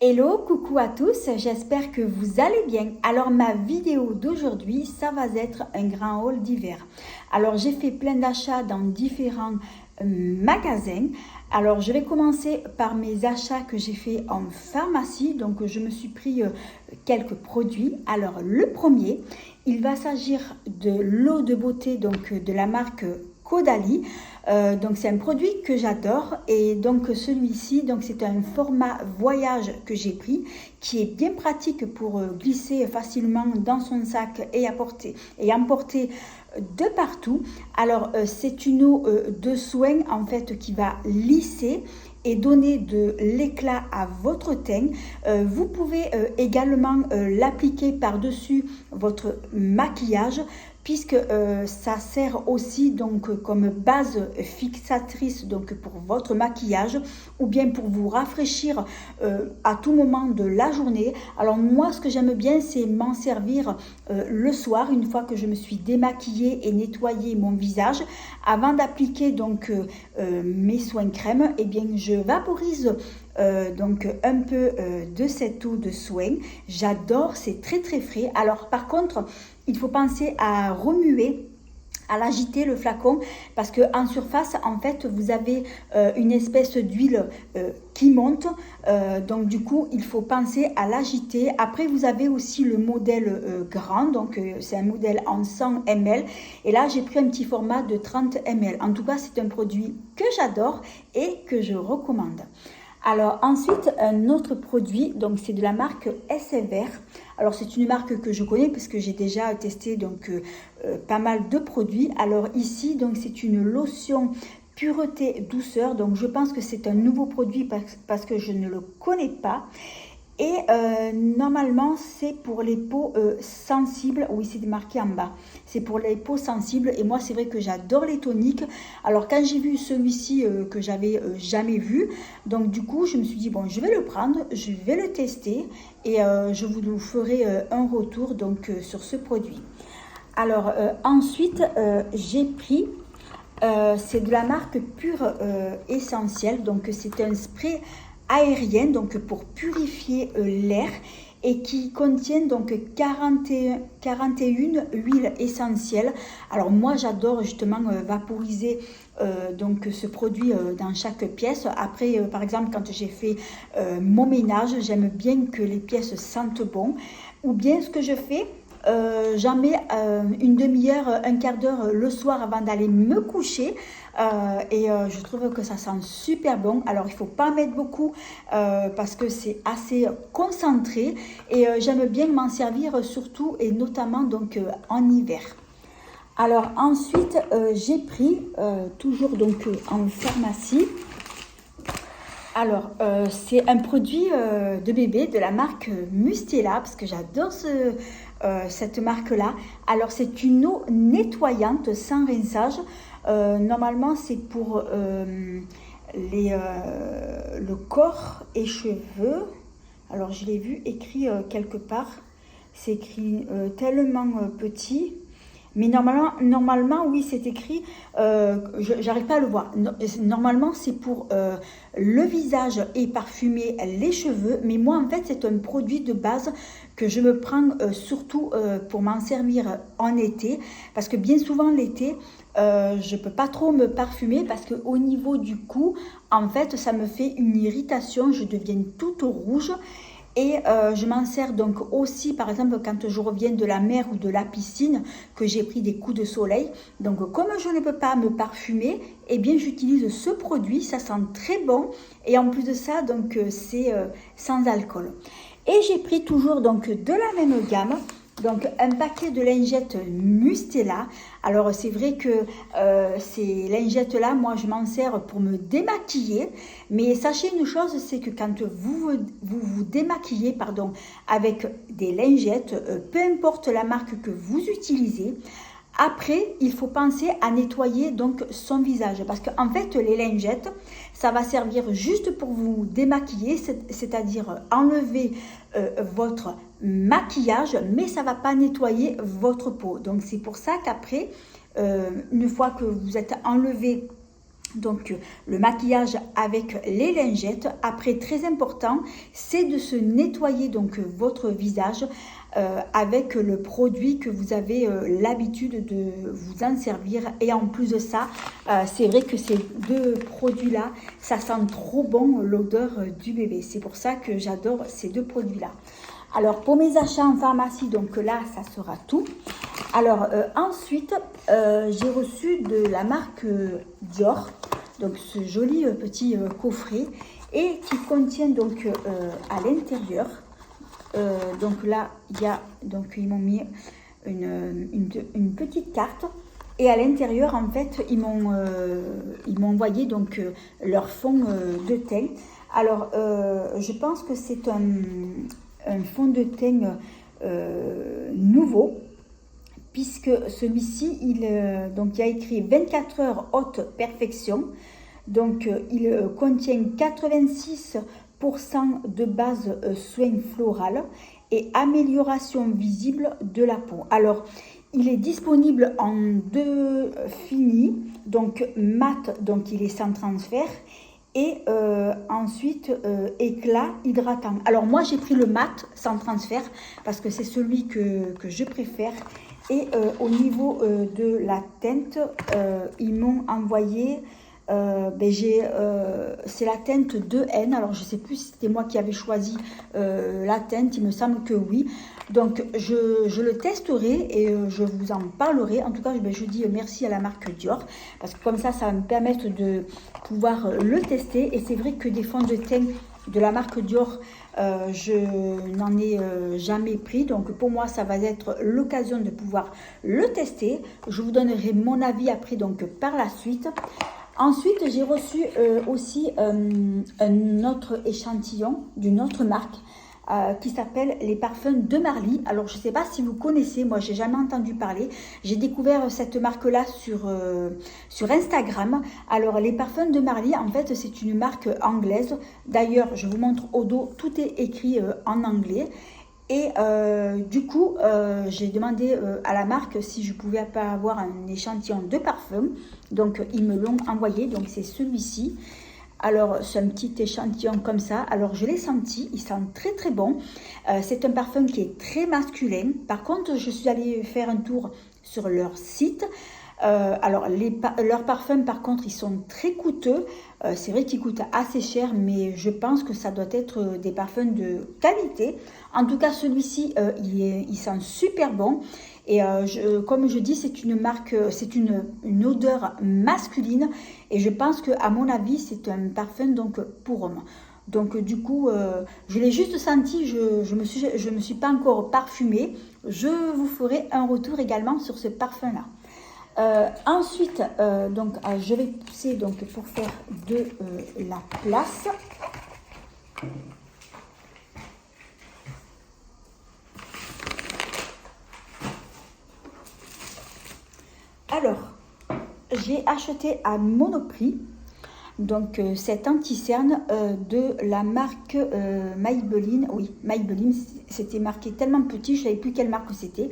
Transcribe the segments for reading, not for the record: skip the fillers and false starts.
Hello, coucou à tous, j'espère que vous allez bien. Alors ma vidéo d'aujourd'hui, ça va être un grand haul d'hiver. Alors j'ai fait plein d'achats dans différents magasins. Alors je vais commencer par mes achats que j'ai fait en pharmacie. Donc je me suis pris quelques produits. Alors le premier, il va s'agir de l'eau de beauté donc de la marque Caudalie. Donc c'est un produit que j'adore et donc celui-ci donc c'est un format voyage que j'ai pris qui est bien pratique pour glisser facilement dans son sac et emporter de partout. Alors c'est une eau de soin en fait qui va lisser et donner de l'éclat à votre teint. Vous pouvez également l'appliquer par-dessus votre maquillage puisque ça sert aussi donc comme base fixatrice donc pour votre maquillage ou bien pour vous rafraîchir à tout moment de la journée. Alors moi ce que j'aime bien c'est m'en servir le soir une fois que je me suis démaquillée et nettoyé mon visage avant d'appliquer donc mes soins crème. Et bien je vaporise donc un peu de cette eau de soin. J'adore, c'est très très frais. Alors par contre il faut penser à remuer, à l'agiter le flacon parce que en surface en fait vous avez une espèce d'huile qui monte, donc du coup il faut penser à l'agiter. Après vous avez aussi le modèle grand, donc c'est un modèle en 100 ml et là j'ai pris un petit format de 30 ml. En tout cas c'est un produit que j'adore et que je recommande. Alors ensuite un autre produit, donc c'est de la marque SFR. Alors c'est une marque que je connais parce que j'ai déjà testé donc pas mal de produits. Alors ici donc c'est une lotion pureté douceur, donc je pense que c'est un nouveau produit parce que je ne le connais pas. Et normalement c'est pour les peaux sensibles, oui c'est marqué en bas, c'est pour les peaux sensibles et moi c'est vrai que j'adore les toniques. Alors quand j'ai vu celui-ci que j'avais jamais vu, donc du coup je me suis dit bon je vais le prendre, je vais le tester et je vous ferai un retour donc sur ce produit. Alors ensuite j'ai pris, c'est de la marque Pure Essentiel, donc c'est un spray aérien donc pour purifier l'air et qui contient donc 41 huiles essentielles. Alors moi j'adore justement vaporiser donc ce produit dans chaque pièce. Après par exemple quand j'ai fait mon ménage, j'aime bien que les pièces sentent bon. Ou bien ce que je fais, j'en mets une demi-heure, un quart d'heure le soir avant d'aller me coucher et je trouve que ça sent super bon. Alors il ne faut pas mettre beaucoup parce que c'est assez concentré et j'aime bien m'en servir surtout et notamment donc en hiver. Alors ensuite j'ai pris toujours donc en pharmacie. Alors, c'est un produit de bébé de la marque Mustela, parce que j'adore cette marque-là. Alors, c'est une eau nettoyante sans rinçage. Normalement, c'est pour le corps et cheveux. Alors, je l'ai vu écrit quelque part. C'est écrit tellement petit. Mais normalement, oui, c'est écrit, j'arrive pas à le voir. Normalement, c'est pour le visage et parfumer les cheveux. Mais moi, en fait, c'est un produit de base que je me prends surtout pour m'en servir en été. Parce que bien souvent, l'été, je peux pas trop me parfumer parce qu'au niveau du cou, en fait, ça me fait une irritation. Je deviens toute rouge. Et je m'en sers donc aussi par exemple quand je reviens de la mer ou de la piscine que j'ai pris des coups de soleil. Donc comme je ne peux pas me parfumer, eh bien j'utilise ce produit, ça sent très bon et en plus de ça donc c'est sans alcool. Et j'ai pris toujours donc de la même gamme. Donc un paquet de lingettes Mustela. Alors c'est vrai que ces lingettes là, moi je m'en sers pour me démaquiller. Mais sachez une chose, c'est que quand vous démaquillez avec des lingettes, peu importe la marque que vous utilisez, après, il faut penser à nettoyer donc son visage parce qu'en fait, les lingettes, ça va servir juste pour vous démaquiller, c'est-à-dire enlever votre maquillage, mais ça ne va pas nettoyer votre peau. Donc, c'est pour ça qu'après, une fois que vous êtes enlevé Donc le maquillage avec les lingettes. Après, très important, c'est de se nettoyer donc votre visage avec le produit que vous avez l'habitude de vous en servir. Et en plus de ça, c'est vrai que ces deux produits-là, ça sent trop bon l'odeur du bébé. C'est pour ça que j'adore ces deux produits-là. Alors pour mes achats en pharmacie, donc là, ça sera tout. Alors ensuite, j'ai reçu de la marque Dior, donc ce joli petit coffret, et qui contient donc à l'intérieur, donc là, il y a, donc ils m'ont mis une petite carte. Et à l'intérieur, en fait, ils m'ont envoyé donc leur fond de teint. Alors, je pense que c'est un fond de teint nouveau, puisque celui-ci, il y a écrit 24 heures haute perfection. Donc, il contient 86% de base soin floral et amélioration visible de la peau. Alors, il est disponible en deux finis, donc mat, donc il est sans transfert, et ensuite éclat hydratant. Alors moi j'ai pris le mat sans transfert parce que c'est celui que je préfère. Et au niveau de la teinte, ils m'ont envoyé, c'est la teinte 2N. Alors je ne sais plus si c'était moi qui avais choisi la teinte, il me semble que oui. Donc je le testerai et je vous en parlerai. En tout cas, je dis merci à la marque Dior parce que comme ça va me permettre de pouvoir le tester. Et c'est vrai que des fonds de teint de la marque Dior, je n'en ai jamais pris. Donc pour moi, ça va être l'occasion de pouvoir le tester. Je vous donnerai mon avis après, donc par la suite. Ensuite, j'ai reçu aussi un autre échantillon d'une autre marque qui s'appelle les parfums de Marly. Alors, je ne sais pas si vous connaissez, moi, j'ai jamais entendu parler. J'ai découvert cette marque-là sur Instagram. Alors, les parfums de Marly, en fait, c'est une marque anglaise. D'ailleurs, je vous montre au dos, tout est écrit en anglais. Et du coup, j'ai demandé à la marque si je pouvais pas avoir un échantillon de parfum. Donc, ils me l'ont envoyé. Donc, c'est celui-ci. Alors, c'est un petit échantillon comme ça. Alors, je l'ai senti. Il sent très, très bon. C'est un parfum qui est très masculin. Par contre, je suis allée faire un tour sur leur site. Alors, leurs parfums, par contre, ils sont très coûteux. C'est vrai qu'ils coûtent assez cher, mais je pense que ça doit être des parfums de qualité. En tout cas, celui-ci, il sent super bon. Et comme je dis, c'est une marque, c'est une odeur masculine. Et je pense qu'à mon avis, c'est un parfum donc pour homme. Donc du coup, je l'ai juste senti, je me suis pas encore parfumée. Je vous ferai un retour également sur ce parfum-là. Ensuite, je vais pousser donc, pour faire de la place. Alors, j'ai acheté à Monoprix donc cet anti-cerne de la marque Maybelline. Oui, Maybelline, c'était marqué tellement petit, je ne savais plus quelle marque c'était.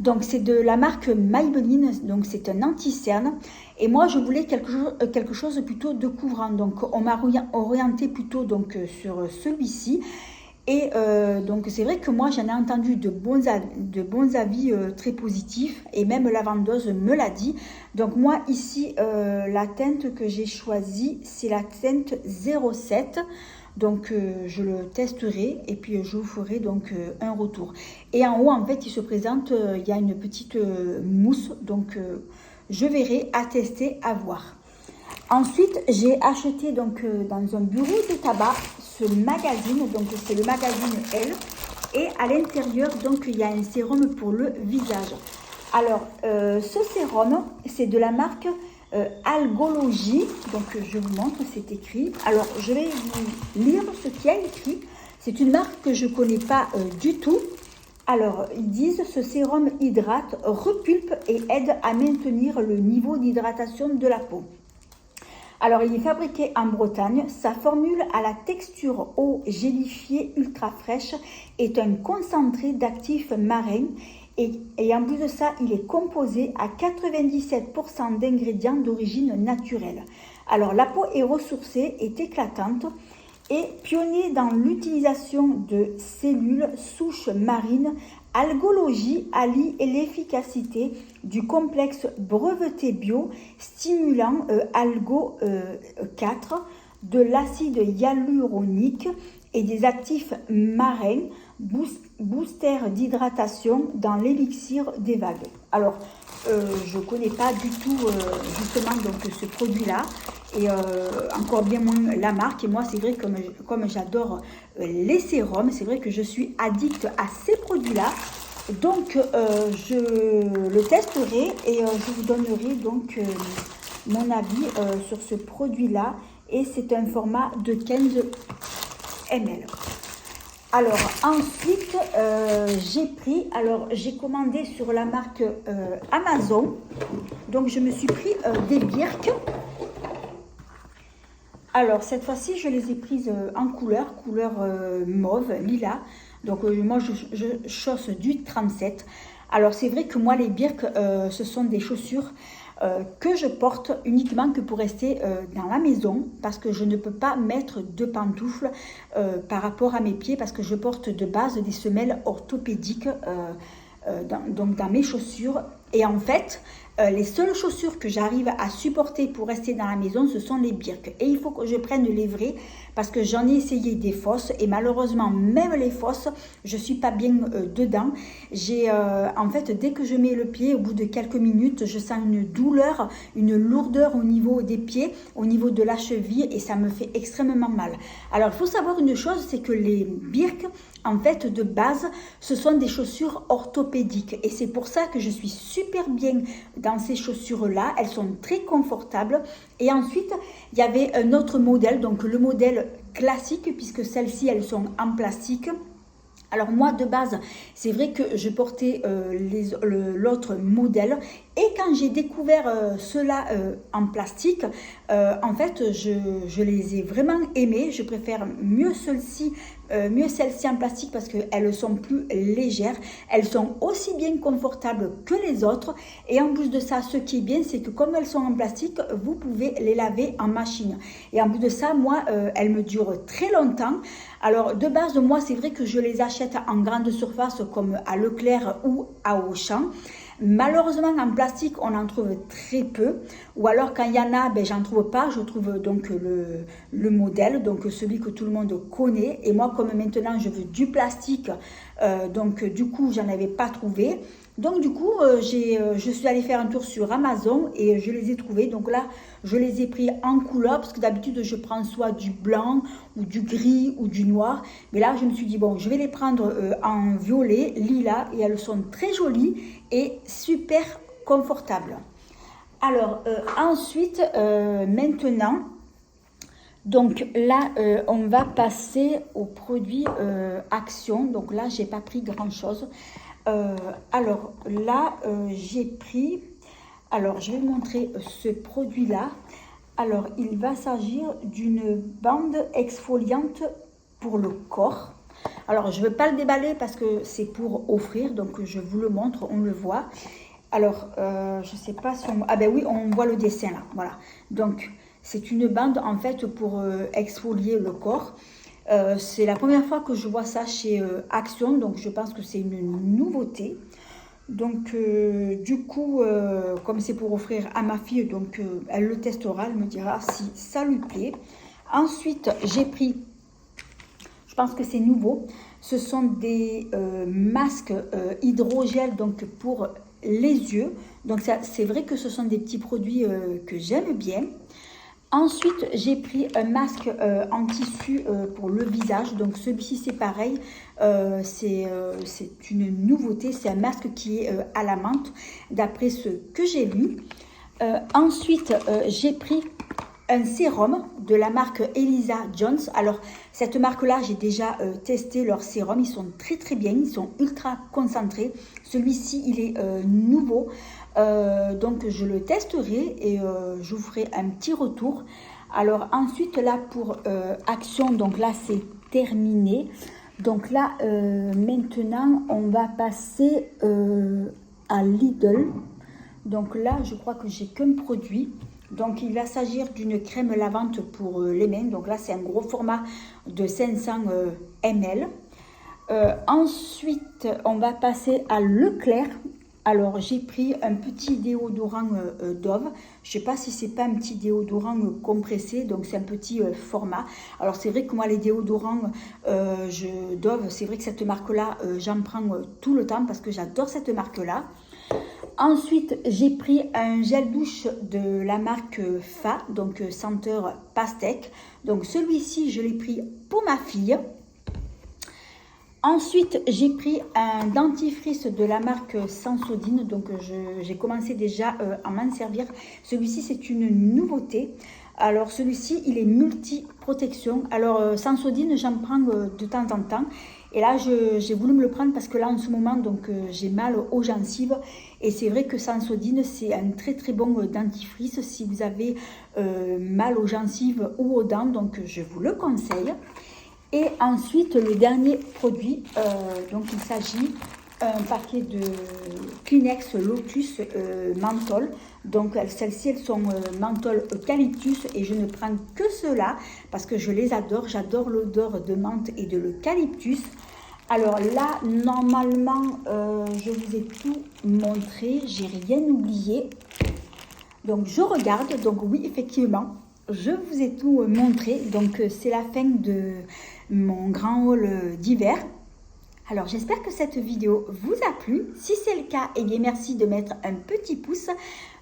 Donc c'est de la marque Maybelline, donc c'est un anti-cerne. Et moi je voulais quelque chose plutôt de couvrant. Donc on m'a orienté plutôt donc, sur celui-ci. Et donc c'est vrai que moi j'en ai entendu de bons avis très positifs. Et même la vendeuse me l'a dit. Donc moi ici la teinte que j'ai choisie, c'est la teinte 07. Donc je le testerai et puis je vous ferai donc un retour. Et en haut en fait il se présente, il y a une petite mousse, donc je verrai, à tester, à voir. Ensuite j'ai acheté donc dans un bureau de tabac ce magazine, donc c'est le magazine Elle, et à l'intérieur donc il y a un sérum pour le visage. Alors ce sérum c'est de la marque Algologie, donc je vous montre, c'est écrit. Alors je vais vous lire ce qu'il y a écrit. C'est une marque que je ne connais pas du tout. Alors ils disent: ce sérum hydrate, repulpe et aide à maintenir le niveau d'hydratation de la peau. Alors il est fabriqué en Bretagne. Sa formule à la texture eau gélifiée ultra fraîche est un concentré d'actifs marins. Et en plus de ça, il est composé à 97% d'ingrédients d'origine naturelle. Alors, la peau est ressourcée, est éclatante et pionnier dans l'utilisation de cellules souches marines. Algologie allie l'efficacité du complexe breveté bio stimulant Algo 4, de l'acide hyaluronique et des actifs marins, booster d'hydratation dans l'élixir des vagues. Alors, je ne connais pas du tout justement donc, ce produit-là et encore bien moins la marque. Et moi, c'est vrai que comme j'adore les sérums, c'est vrai que je suis addict à ces produits-là. Donc, je le testerai et je vous donnerai donc mon avis sur ce produit-là. Et c'est un format de 15 ml. Alors ensuite, j'ai commandé sur la marque Amazon. Donc je me suis pris des birques. Alors cette fois-ci, je les ai prises en couleur mauve, lilas. Donc moi, je chausse du 37. Alors c'est vrai que moi, les birques, ce sont des chaussures que je porte uniquement que pour rester dans la maison parce que je ne peux pas mettre de pantoufles par rapport à mes pieds parce que je porte de base des semelles orthopédiques donc dans mes chaussures. Et en fait, les seules chaussures que j'arrive à supporter pour rester dans la maison, ce sont les birques. Et il faut que je prenne les vraies parce que j'en ai essayé des fausses et malheureusement, même les fausses, je ne suis pas bien dedans. En fait, dès que je mets le pied, au bout de quelques minutes, je sens une douleur, une lourdeur au niveau des pieds, au niveau de la cheville et ça me fait extrêmement mal. Alors, il faut savoir une chose, c'est que les birques, en fait, de base, ce sont des chaussures orthopédiques et c'est pour ça que je suis super bien dans ces chaussures-là. Elles sont très confortables. Et ensuite, il y avait un autre modèle, donc le modèle classique, puisque celles-ci, elles sont en plastique. Alors moi, de base, c'est vrai que je portais l'autre modèle. Et quand j'ai découvert ceux-là en plastique, en fait, je les ai vraiment aimés. Je préfère mieux celles-ci en plastique parce qu'elles sont plus légères. Elles sont aussi bien confortables que les autres. Et en plus de ça, ce qui est bien, c'est que comme elles sont en plastique, vous pouvez les laver en machine. Et en plus de ça, moi, elles me durent très longtemps. Alors, de base, moi, c'est vrai que je les achète en grande surface comme à Leclerc ou à Auchan. Malheureusement, en plastique, on en trouve très peu. Ou alors, quand il y en a, ben, j'en trouve pas. Je trouve donc le modèle, donc celui que tout le monde connaît. Et moi, comme maintenant, je veux du plastique, donc du coup, j'en avais pas trouvé. Donc du coup, je suis allée faire un tour sur Amazon et je les ai trouvés. Donc là, je les ai pris en couleur parce que d'habitude, je prends soit du blanc ou du gris ou du noir. Mais là, je me suis dit, bon, je vais les prendre en violet, lilas et elles sont très jolies et super confortables. Alors, ensuite, maintenant, donc là, on va passer aux produits Action. Donc là, j'ai pas pris grand-chose. Alors là, j'ai pris, alors je vais vous montrer ce produit-là. Alors, il va s'agir d'une bande exfoliante pour le corps. Alors, je ne veux pas le déballer parce que c'est pour offrir, donc je vous le montre, on le voit. Alors, je ne sais pas si on... Ah ben oui, on voit le dessin là, voilà. Donc, c'est une bande en fait pour exfolier le corps. C'est la première fois que je vois ça chez Action, donc je pense que c'est une nouveauté. Donc du coup, comme c'est pour offrir à ma fille, donc elle le testera, elle me dira si ça lui plaît. Ensuite, j'ai pris, je pense que c'est nouveau, ce sont des masques hydrogel donc pour les yeux. Donc c'est vrai que ce sont des petits produits que j'aime bien. Ensuite, j'ai pris un masque en tissu pour le visage. Donc, celui-ci, c'est pareil. C'est une nouveauté. C'est un masque qui est à la menthe, d'après ce que j'ai lu. Ensuite, j'ai pris un sérum de la marque Elisa Jones. Alors, cette marque-là, j'ai déjà testé leurs sérums. Ils sont très, très bien. Ils sont ultra concentrés. Celui-ci, il est nouveau. Donc je le testerai et je vous ferai un petit retour. Alors ensuite là pour Action, donc là c'est terminé. Donc là maintenant on va passer à Lidl. Donc là je crois que j'ai qu'un produit. Donc il va s'agir d'une crème lavante pour les mains. Donc là c'est un gros format de 500 ml. Ensuite on va passer à Leclerc. Alors j'ai pris un petit déodorant Dove. Je ne sais pas si c'est pas un petit déodorant compressé, donc c'est un petit format. Alors c'est vrai que moi les déodorants Dove, c'est vrai que cette marque-là, j'en prends tout le temps parce que j'adore cette marque-là. Ensuite j'ai pris un gel douche de la marque Fa, donc senteur pastèque. Donc celui-ci je l'ai pris pour ma fille. Ensuite, j'ai pris un dentifrice de la marque Sensodyne, donc j'ai commencé déjà à m'en servir. Celui-ci, c'est une nouveauté. Alors celui-ci, il est multi-protection. Alors Sensodyne, j'en prends de temps en temps. Et là, j'ai voulu me le prendre parce que là, en ce moment, donc j'ai mal aux gencives. Et c'est vrai que Sensodyne, c'est un très très bon dentifrice si vous avez mal aux gencives ou aux dents. Donc je vous le conseille. Et ensuite, le dernier produit, donc il s'agit d'un paquet de Kleenex Lotus menthol. Donc celles-ci, elles sont menthol eucalyptus et je ne prends que cela parce que je les adore. J'adore l'odeur de menthe et de l'eucalyptus. Alors là, normalement, je vous ai tout montré, j'ai rien oublié. Donc je regarde, donc oui, effectivement, je vous ai tout montré. Donc c'est la fin de mon grand haul d'hiver. Alors j'espère que cette vidéo vous a plu. Si c'est le cas, eh bien merci de mettre un petit pouce,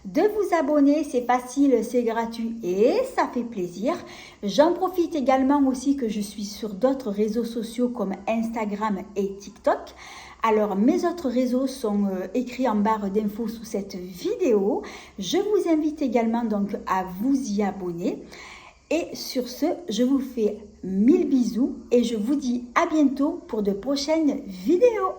de vous abonner, c'est facile, c'est gratuit et ça fait plaisir. J'en profite également aussi que je suis sur d'autres réseaux sociaux comme Instagram et TikTok. Alors mes autres réseaux sont écrits en barre d'infos sous cette vidéo. Je vous invite également donc à vous y abonner. Et sur ce, je vous fais 1000 bisous et je vous dis à bientôt pour de prochaines vidéos.